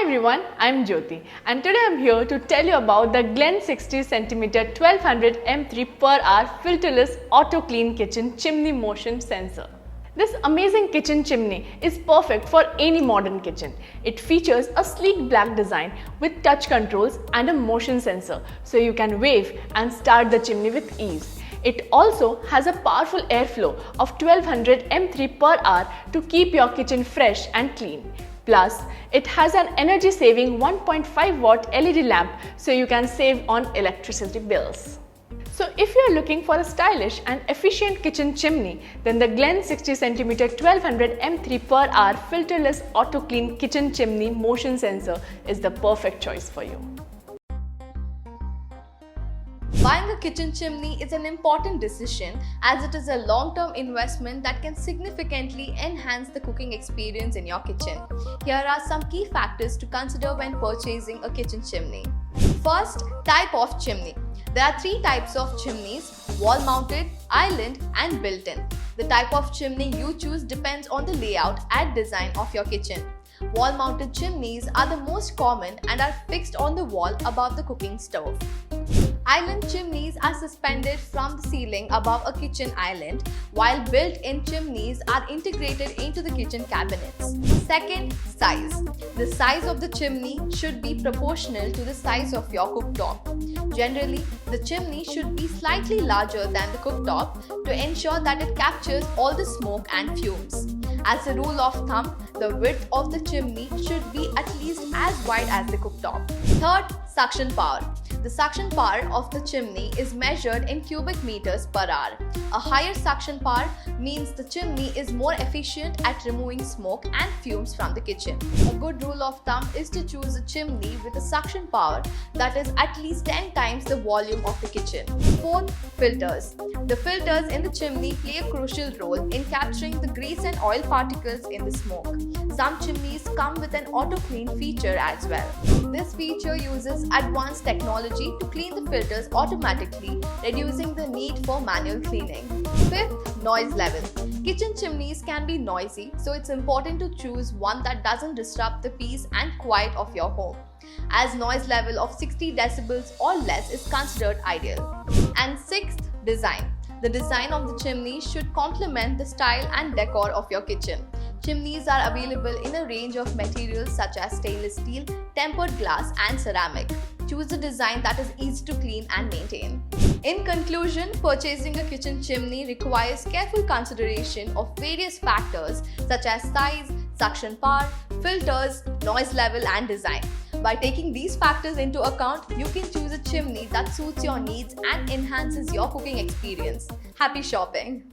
Hi everyone, I'm Jyoti and today I'm here to tell you about the Glen 60cm 1200 M3 per hour filterless auto clean kitchen chimney motion sensor. This amazing kitchen chimney is perfect for any modern kitchen. It features a sleek black design with touch controls and a motion sensor so you can wave and start the chimney with ease. It also has a powerful airflow of 1200 M3 per hour to keep your kitchen fresh and clean. Plus, it has an energy-saving 1.5 watt LED lamp so you can save on electricity bills. So if you are looking for a stylish and efficient kitchen chimney, then the Glen 60cm 1200 M3 per hour filterless auto clean kitchen chimney motion sensor is the perfect choice for you. Buying a kitchen chimney is an important decision as it is a long-term investment that can significantly enhance the cooking experience in your kitchen. Here are some key factors to consider when purchasing a kitchen chimney. First, type of chimney. There are three types of chimneys: wall-mounted, island and built-in. The type of chimney you choose depends on the layout and design of your kitchen. Wall-mounted chimneys are the most common and are fixed on the wall above the cooking stove. Island chimneys are suspended from the ceiling above a kitchen island, while built-in chimneys are integrated into the kitchen cabinets. Second, size. The size of the chimney should be proportional to the size of your cooktop. Generally, the chimney should be slightly larger than the cooktop to ensure that it captures all the smoke and fumes. As a rule of thumb, the width of the chimney should be at least as wide as the cooktop. Third, suction power. The suction power of the chimney is measured in cubic meters per hour. A higher suction power means the chimney is more efficient at removing smoke and fumes from the kitchen. A good rule of thumb is to choose a chimney with a suction power that is at least 10 times the volume of the kitchen. Fourth, filters. The filters in the chimney play a crucial role in capturing the grease and oil particles in the smoke. Some chimneys come with an auto clean feature as well. This feature uses advanced technology to clean the filters automatically, reducing the need for manual cleaning. Fifth, noise level. Kitchen chimneys can be noisy, so it's important to choose one that doesn't disrupt the peace and quiet of your home, as noise level of 60 decibels or less is considered ideal. And sixth, design. The design of the chimney should complement the style and decor of your kitchen. Chimneys are available in a range of materials such as stainless steel, tempered glass and ceramic. Choose a design that is easy to clean and maintain. In conclusion, purchasing a kitchen chimney requires careful consideration of various factors such as size, suction power, filters, noise level and design. By taking these factors into account, you can choose a chimney that suits your needs and enhances your cooking experience. Happy shopping!